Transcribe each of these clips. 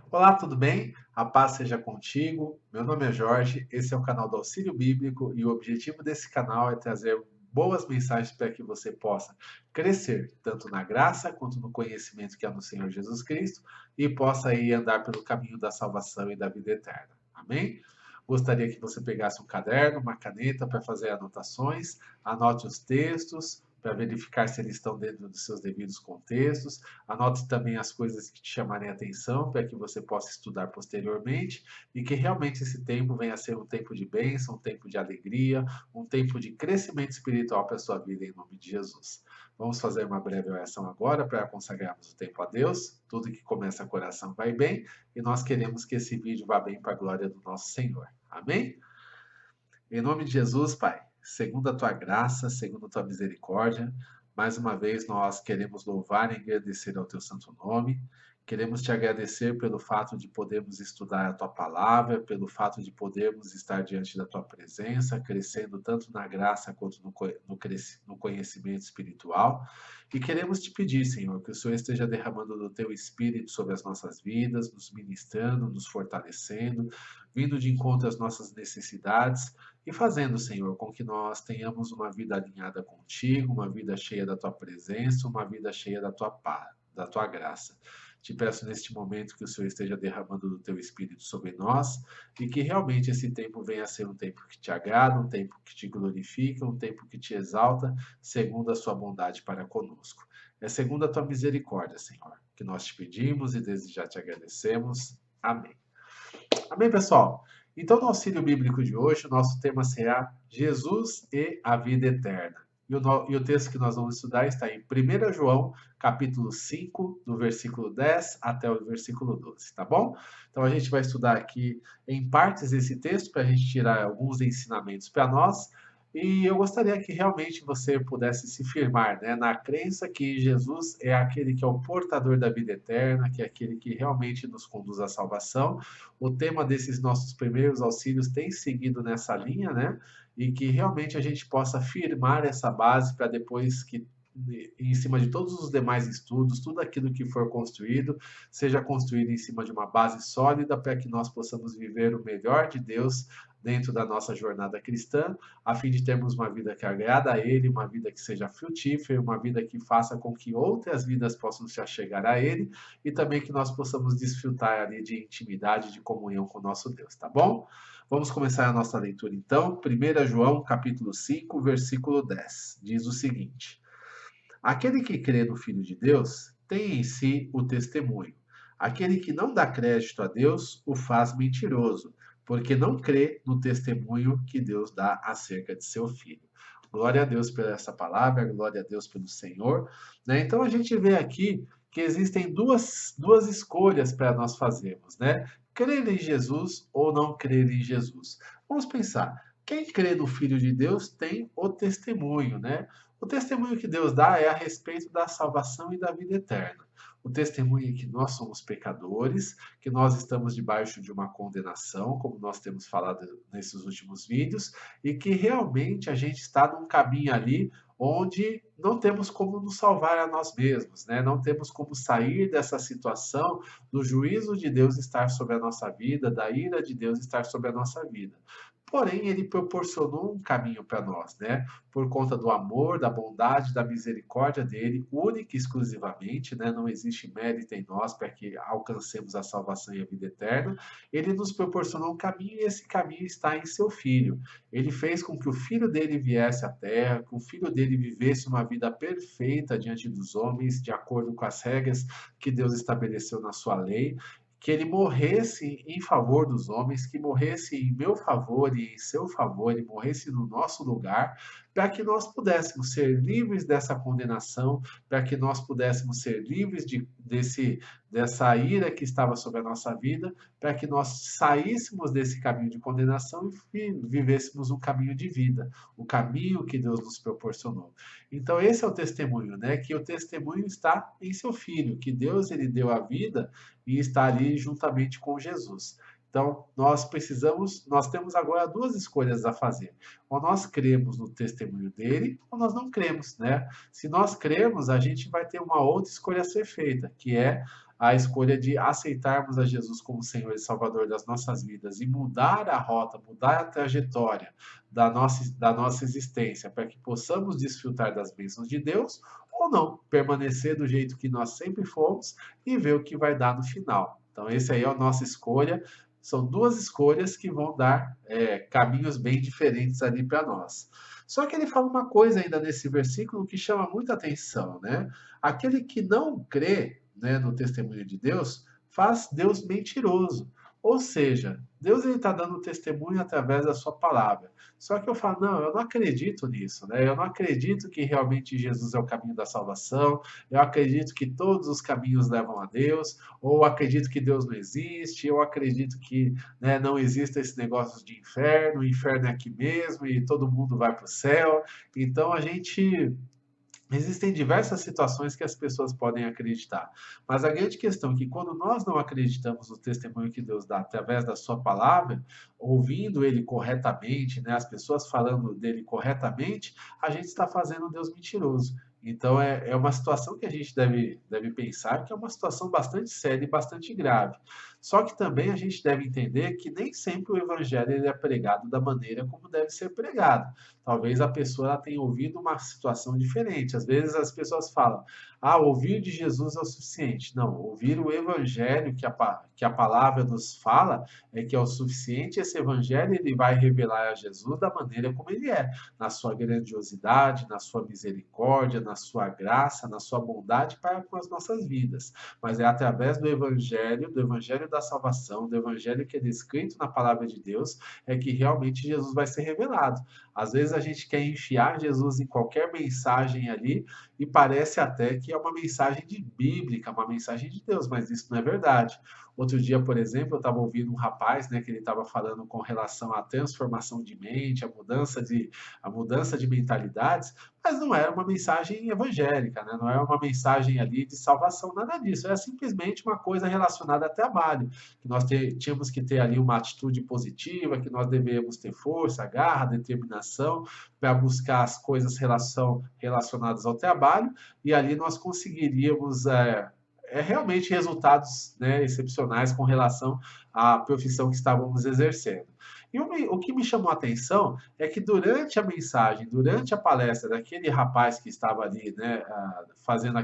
Olá, tudo bem? A paz seja contigo. Meu nome é Jorge, esse é o canal do Auxílio Bíblico e o objetivo desse canal é trazer boas mensagens para que você possa crescer, tanto na graça quanto no conhecimento que há no Senhor Jesus Cristo e possa aí andar pelo caminho da salvação e da vida eterna. Amém? Gostaria que você pegasse um caderno, uma caneta para fazer anotações, anote os textos para verificar se eles estão dentro dos seus devidos contextos. Anote também as coisas que te chamarem a atenção para que você possa estudar posteriormente e que realmente esse tempo venha a ser um tempo de bênção, um tempo de alegria, um tempo de crescimento espiritual para a sua vida em nome de Jesus. Vamos fazer uma breve oração agora para consagrarmos o tempo a Deus. Tudo que começa coração vai bem e nós queremos que esse vídeo vá bem para a glória do nosso Senhor. Amém? Em nome de Jesus, Pai, segundo a tua graça, segundo a tua misericórdia, mais uma vez nós queremos louvar e agradecer ao teu santo nome. Queremos te agradecer pelo fato de podermos estudar a tua palavra, pelo fato de podermos estar diante da tua presença, crescendo tanto na graça quanto no conhecimento espiritual. E queremos te pedir, Senhor, que o Senhor esteja derramando do teu espírito sobre as nossas vidas, nos ministrando, nos fortalecendo, vindo de encontro às nossas necessidades e fazendo, Senhor, com que nós tenhamos uma vida alinhada contigo, uma vida cheia da tua presença, uma vida cheia da tua paz, da tua graça. Te peço neste momento que o Senhor esteja derramando do teu espírito sobre nós e que realmente esse tempo venha a ser um tempo que te agrada, um tempo que te glorifica, um tempo que te exalta, segundo a sua bondade para conosco. É segundo a tua misericórdia, Senhor, que nós te pedimos e desde já te agradecemos. Amém. Amém, pessoal? Então, no auxílio bíblico de hoje, o nosso tema será Jesus e a vida eterna. E o texto que nós vamos estudar está em 1 João, capítulo 5, do versículo 10 até o versículo 12, tá bom? Então, a gente vai estudar aqui em partes esse texto para a gente tirar alguns ensinamentos para nós. E eu gostaria que realmente você pudesse se firmar, né, na crença que Jesus é aquele que é o portador da vida eterna, que é aquele que realmente nos conduz à salvação. O tema desses nossos primeiros auxílios tem seguido nessa linha, né? E que realmente a gente possa firmar essa base para depois que em cima de todos os demais estudos, tudo aquilo que for construído, seja construído em cima de uma base sólida para que nós possamos viver o melhor de Deus dentro da nossa jornada cristã, a fim de termos uma vida que agrada a Ele, uma vida que seja frutífera, uma vida que faça com que outras vidas possam se achegar a Ele e também que nós possamos desfrutar ali de intimidade, de comunhão com o nosso Deus, tá bom? Vamos começar a nossa leitura então. 1 João, capítulo 5, versículo 10. Diz o seguinte: Aquele que crê no Filho de Deus tem em si o testemunho. Aquele que não dá crédito a Deus o faz mentiroso, porque não crê no testemunho que Deus dá acerca de seu Filho. Glória a Deus por essa palavra, glória a Deus pelo Senhor. Né? Então a gente vê aqui que existem duas escolhas para nós fazermos, né? Crer em Jesus ou não crer em Jesus. Vamos pensar. Quem crê no Filho de Deus tem o testemunho, né? O testemunho que Deus dá é a respeito da salvação e da vida eterna. O testemunho é que nós somos pecadores, que nós estamos debaixo de uma condenação, como nós temos falado nesses últimos vídeos, e que realmente a gente está num caminho ali onde não temos como nos salvar a nós mesmos, né? Não temos como sair dessa situação do juízo de Deus estar sobre a nossa vida, da ira de Deus estar sobre a nossa vida. Porém, ele proporcionou um caminho para nós, né? Por conta do amor, da bondade, da misericórdia dele, única e exclusivamente, né? Não existe mérito em nós para que alcancemos a salvação e a vida eterna. Ele nos proporcionou um caminho e esse caminho está em seu filho. Ele fez com que o filho dele viesse à terra, que o filho dele vivesse uma vida perfeita diante dos homens, de acordo com as regras que Deus estabeleceu na sua lei, que ele morresse em favor dos homens, que morresse em meu favor e em seu favor, ele morresse no nosso lugar, para que nós pudéssemos ser livres dessa condenação, para que nós pudéssemos ser livres dessa ira que estava sobre a nossa vida, para que nós saíssemos desse caminho de condenação e vivêssemos um caminho de vida, o caminho que Deus nos proporcionou. Então esse é o testemunho, né? Que o testemunho está em seu filho, que Deus ele deu a vida e está ali juntamente com Jesus. Então, nós temos agora duas escolhas a fazer. Ou nós cremos no testemunho dele, ou nós não cremos, né? Se nós cremos, a gente vai ter uma outra escolha a ser feita, que é a escolha de aceitarmos a Jesus como Senhor e Salvador das nossas vidas e mudar a rota, mudar a trajetória da nossa existência, para que possamos desfrutar das bênçãos de Deus, ou não, permanecer do jeito que nós sempre fomos e ver o que vai dar no final. Então, essa aí é a nossa escolha. São duas escolhas que vão dar caminhos bem diferentes ali para nós. Só que ele fala uma coisa ainda nesse versículo que chama muita atenção, né? Aquele que não crê, né, no testemunho de Deus, faz Deus mentiroso. Ou seja, Deus está dando testemunho através da sua palavra. Só que eu falo, não, eu não acredito nisso, né? Eu não acredito que realmente Jesus é o caminho da salvação, eu acredito que todos os caminhos levam a Deus, ou acredito que Deus não existe, eu acredito que, né, não existe esse negócio de inferno, o inferno é aqui mesmo e todo mundo vai para o céu. Então existem diversas situações que as pessoas podem acreditar, mas a grande questão é que quando nós não acreditamos no testemunho que Deus dá através da sua palavra, ouvindo ele corretamente, né, as pessoas falando dele corretamente, a gente está fazendo um Deus mentiroso. Então é uma situação que a gente deve pensar que é uma situação bastante séria e bastante grave. Só que também a gente deve entender que nem sempre o evangelho ele é pregado da maneira como deve ser pregado. Talvez a pessoa ela tenha ouvido uma situação diferente. Às vezes as pessoas falam, ouvir de Jesus é o suficiente. Não, ouvir o evangelho que a palavra nos fala é que é o suficiente. Esse evangelho ele vai revelar a Jesus da maneira como ele é, na sua grandiosidade, na sua misericórdia, na sua graça, na sua bondade para com as nossas vidas. Mas é através do evangelho da salvação, do evangelho que é descrito na palavra de Deus, é que realmente Jesus vai ser revelado. Às vezes a gente quer enfiar Jesus em qualquer mensagem ali e parece até que é uma mensagem bíblica, uma mensagem de Deus, mas isso não é verdade. Outro dia, por exemplo, eu estava ouvindo um rapaz, né, que ele estava falando com relação à transformação de mente, a mudança de mentalidades, mas não era uma mensagem evangélica, né? Não era uma mensagem ali de salvação, nada disso. Era simplesmente uma coisa relacionada a trabalho, que nós tínhamos que ter ali uma atitude positiva, que nós devemos ter força, garra, determinação para buscar as coisas relacionadas ao trabalho, e ali nós conseguiríamos realmente resultados, né, excepcionais com relação à profissão que estávamos exercendo. E o que me chamou a atenção é que durante a mensagem, durante a palestra daquele rapaz que estava ali, né, fazendo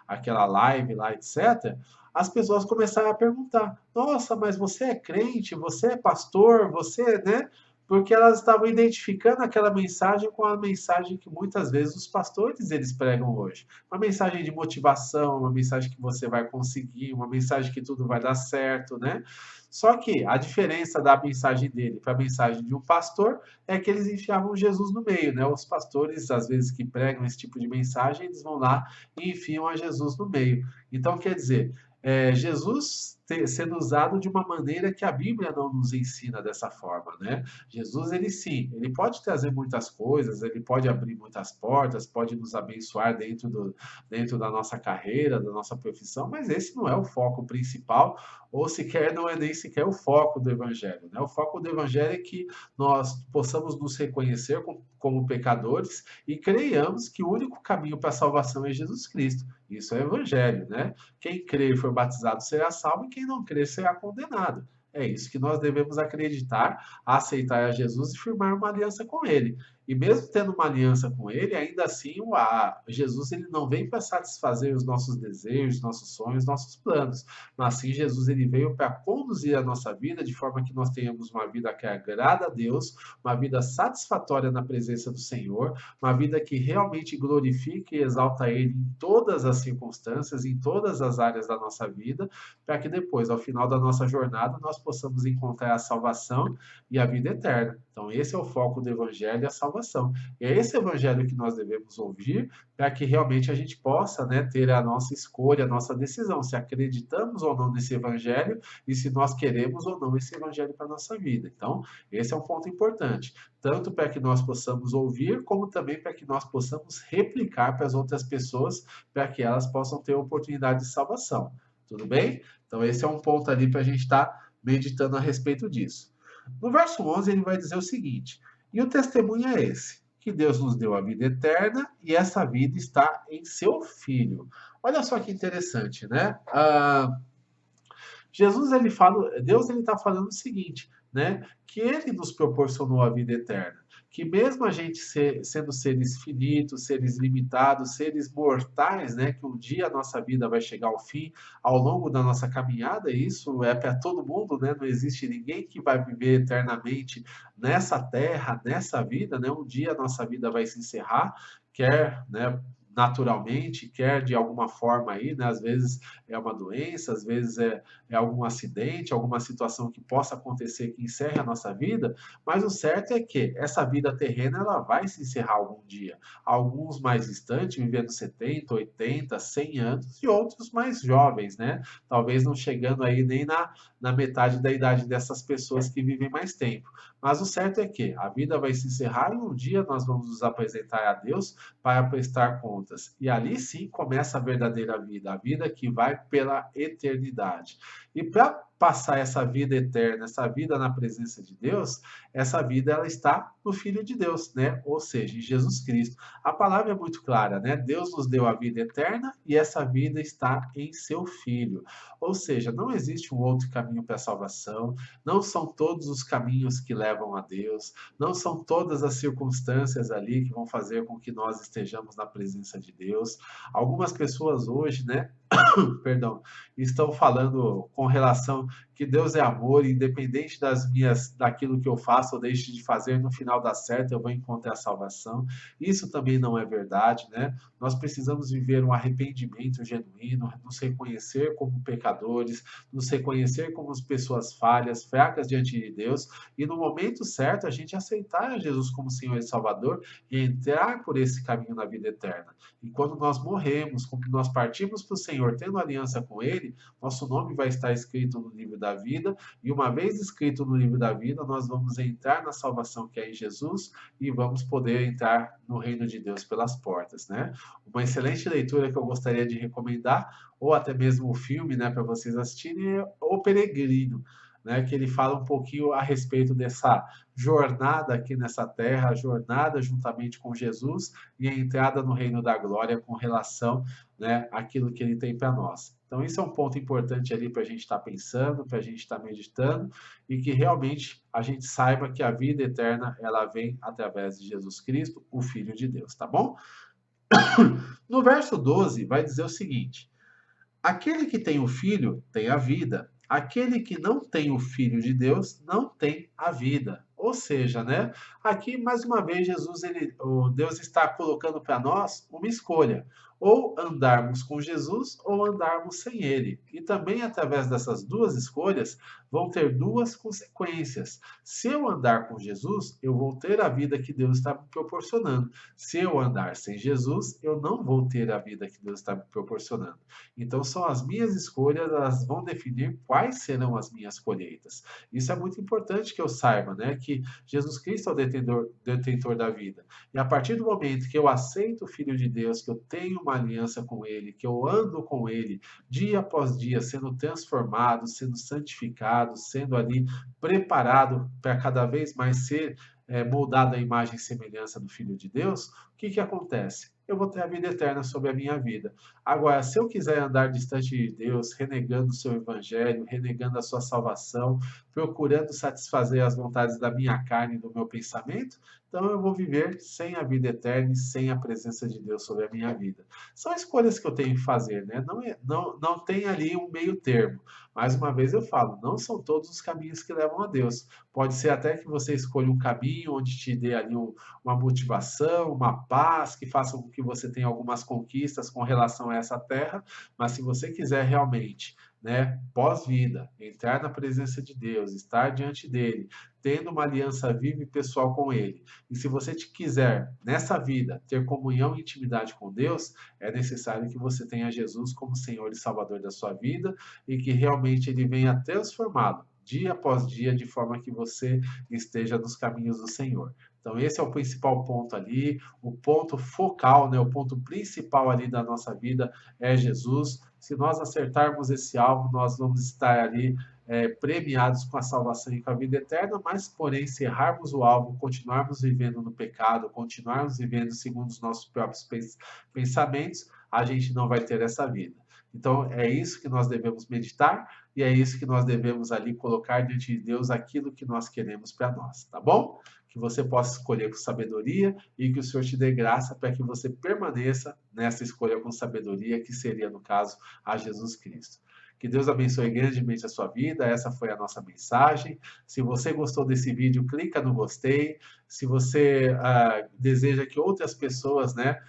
aquela live lá, etc., as pessoas começaram a perguntar: Nossa, mas você é crente, você é pastor, você, né? Porque elas estavam identificando aquela mensagem com a mensagem que muitas vezes os pastores eles pregam hoje. Uma mensagem de motivação, uma mensagem que você vai conseguir, uma mensagem que tudo vai dar certo, né? Só que a diferença da mensagem dele para a mensagem de um pastor é que eles enfiavam Jesus no meio, né? Os pastores, às vezes, que pregam esse tipo de mensagem, eles vão lá e enfiam a Jesus no meio. Então, quer dizer, Jesus sendo usado de uma maneira que a Bíblia não nos ensina dessa forma, né? Jesus, ele sim, ele pode trazer muitas coisas, ele pode abrir muitas portas, pode nos abençoar dentro da nossa carreira, da nossa profissão, mas esse não é o foco principal, ou sequer não é nem sequer o foco do Evangelho, né? O foco do Evangelho é que nós possamos nos reconhecer como pecadores e creiamos que o único caminho para a salvação é Jesus Cristo. Isso é Evangelho, né? Quem crê e for batizado será salvo, e quem não crer será condenado. É isso que nós devemos acreditar, aceitar a Jesus e firmar uma aliança com ele. E mesmo tendo uma aliança com ele, ainda assim, Jesus ele não vem para satisfazer os nossos desejos, nossos sonhos, nossos planos. Mas sim, Jesus ele veio para conduzir a nossa vida de forma que nós tenhamos uma vida que agrada a Deus, uma vida satisfatória na presença do Senhor, uma vida que realmente glorifique e exalta Ele em todas as circunstâncias, em todas as áreas da nossa vida, para que depois, ao final da nossa jornada, nós possamos encontrar a salvação e a vida eterna. Então, esse é o foco do Evangelho, a salvação. E é esse Evangelho que nós devemos ouvir para que realmente a gente possa, né, ter a nossa escolha, a nossa decisão, se acreditamos ou não nesse Evangelho e se nós queremos ou não esse Evangelho para a nossa vida. Então, esse é um ponto importante, tanto para que nós possamos ouvir, como também para que nós possamos replicar para as outras pessoas, para que elas possam ter oportunidade de salvação. Tudo bem? Então, esse é um ponto ali para a gente estar meditando a respeito disso. No verso 11, ele vai dizer o seguinte: e o testemunho é esse, que Deus nos deu a vida eterna e essa vida está em seu Filho. Olha só que interessante, né? Jesus ele fala, Deus ele está falando o seguinte, né? Que ele nos proporcionou a vida eterna, que mesmo a gente sendo seres finitos, seres limitados, seres mortais, né? Que um dia a nossa vida vai chegar ao fim, ao longo da nossa caminhada, e isso é para todo mundo, né? Não existe ninguém que vai viver eternamente nessa terra, nessa vida, né? Um dia a nossa vida vai se encerrar, quer, né? Naturalmente, quer de alguma forma aí, né? Às vezes é uma doença, às vezes é algum acidente, alguma situação que possa acontecer que encerre a nossa vida, mas o certo é que essa vida terrena ela vai se encerrar algum dia. Alguns mais distantes, vivendo 70, 80, 100 anos, e outros mais jovens, né? Talvez não chegando aí nem na metade da idade dessas pessoas que vivem mais tempo. Mas o certo é que a vida vai se encerrar e um dia nós vamos nos apresentar a Deus para prestar contas. E ali sim começa a verdadeira vida, a vida que vai pela eternidade. E para passar essa vida eterna, essa vida na presença de Deus, essa vida ela está no Filho de Deus, né? Ou seja, em Jesus Cristo. A palavra é muito clara, né? Deus nos deu a vida eterna e essa vida está em seu Filho. Ou seja, não existe um outro caminho para a salvação, não são todos os caminhos que levam a Deus, não são todas as circunstâncias ali que vão fazer com que nós estejamos na presença de Deus. Algumas pessoas hoje, né? Perdão, estão falando com relação que Deus é amor, independente daquilo que eu faço ou deixe de fazer, no final dá certo, eu vou encontrar a salvação. Isso também não é verdade, né? Nós precisamos viver um arrependimento genuíno, nos reconhecer como pecadores, nos reconhecer como pessoas falhas, fracas diante de Deus, e no momento certo a gente aceitar Jesus como Senhor e Salvador e entrar por esse caminho na vida eterna. E quando nós morremos, quando nós partimos para o Senhor, tendo aliança com Ele, nosso nome vai estar escrito no livro da vida, e uma vez escrito no livro da vida, nós vamos entrar na salvação que é em Jesus e vamos poder entrar no reino de Deus pelas portas, né? Uma excelente leitura que eu gostaria de recomendar, ou até mesmo o filme, né, para vocês assistirem, é O Peregrino, né, que ele fala um pouquinho a respeito dessa jornada aqui nessa terra, a jornada juntamente com Jesus e a entrada no reino da glória com relação, né, àquilo que ele tem para nós. Então, isso é um ponto importante ali para a gente estar pensando, para a gente estar meditando e que realmente a gente saiba que a vida eterna ela vem através de Jesus Cristo, o Filho de Deus, tá bom? No verso 12 vai dizer o seguinte: aquele que tem o Filho tem a vida. Aquele que não tem o Filho de Deus não tem a vida. Ou seja, né? Aqui mais uma vez Jesus, o Deus está colocando para nós uma escolha: ou andarmos com Jesus ou andarmos sem Ele. E também através dessas duas escolhas vão ter duas consequências. Se eu andar com Jesus, eu vou ter a vida que Deus está me proporcionando. Se eu andar sem Jesus, eu não vou ter a vida que Deus está me proporcionando. Então, são as minhas escolhas, elas vão definir quais serão as minhas colheitas. Isso é muito importante que eu saiba, né? Que Jesus Cristo é o detentor da vida. E a partir do momento que eu aceito o Filho de Deus, que eu tenho uma aliança com Ele, que eu ando com Ele, dia após dia, sendo transformado, sendo santificado, sendo ali preparado para cada vez mais ser moldado à imagem e semelhança do Filho de Deus, o que que acontece? Eu vou ter a vida eterna sobre a minha vida. Agora, se eu quiser andar distante de Deus, renegando o seu evangelho, renegando a sua salvação, procurando satisfazer as vontades da minha carne e do meu pensamento, então eu vou viver sem a vida eterna e sem a presença de Deus sobre a minha vida. São escolhas que eu tenho que fazer, né? Não tem ali um meio termo. Mais uma vez eu falo, não são todos os caminhos que levam a Deus. Pode ser até que você escolha um caminho onde te dê ali uma motivação, uma paz, que faça com que você tenha algumas conquistas com relação a essa terra, mas se você quiser realmente, né, pós-vida, entrar na presença de Deus, estar diante dele, tendo uma aliança viva e pessoal com ele, e se você quiser, nessa vida, ter comunhão e intimidade com Deus, é necessário que você tenha Jesus como Senhor e Salvador da sua vida e que realmente ele venha transformado dia após dia, de forma que você esteja nos caminhos do Senhor. Então, esse é o principal ponto ali, o ponto focal, né, o ponto principal ali da nossa vida é Jesus. Se nós acertarmos esse alvo, nós vamos estar ali premiados com a salvação e com a vida eterna, mas, porém, se errarmos o alvo, continuarmos vivendo no pecado, continuarmos vivendo segundo os nossos próprios pensamentos, a gente não vai ter essa vida. Então, é isso que nós devemos meditar e é isso que nós devemos ali colocar diante de Deus aquilo que nós queremos para nós, tá bom? Que você possa escolher com sabedoria e que o Senhor te dê graça para que você permaneça nessa escolha com sabedoria, que seria, no caso, a Jesus Cristo. Que Deus abençoe grandemente a sua vida. Essa foi a nossa mensagem. Se você gostou desse vídeo, clica no gostei. Se você deseja que outras pessoas, né,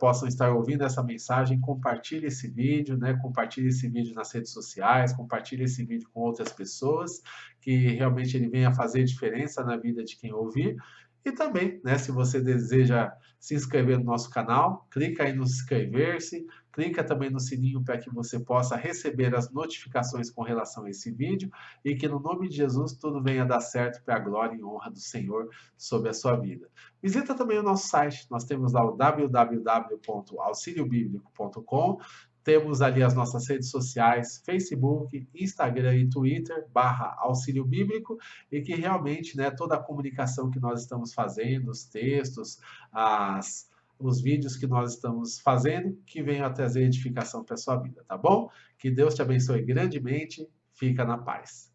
possam estar ouvindo essa mensagem, compartilhe esse vídeo, né? Compartilhe esse vídeo nas redes sociais, compartilhe esse vídeo com outras pessoas, que realmente ele venha fazer diferença na vida de quem ouvir. E também, né, se você deseja se inscrever no nosso canal, clica aí no inscrever-se, clica também no sininho para que você possa receber as notificações com relação a esse vídeo e que no nome de Jesus tudo venha dar certo para a glória e honra do Senhor sobre a sua vida. Visita também o nosso site, nós temos lá o www.auxiliobiblico.com, temos ali as nossas redes sociais, Facebook, Instagram e Twitter, /Auxílio Bíblico, e que realmente, né, toda a comunicação que nós estamos fazendo, os textos, os vídeos que nós estamos fazendo, que venham a trazer edificação para a sua vida, tá bom? Que Deus te abençoe grandemente, fica na paz.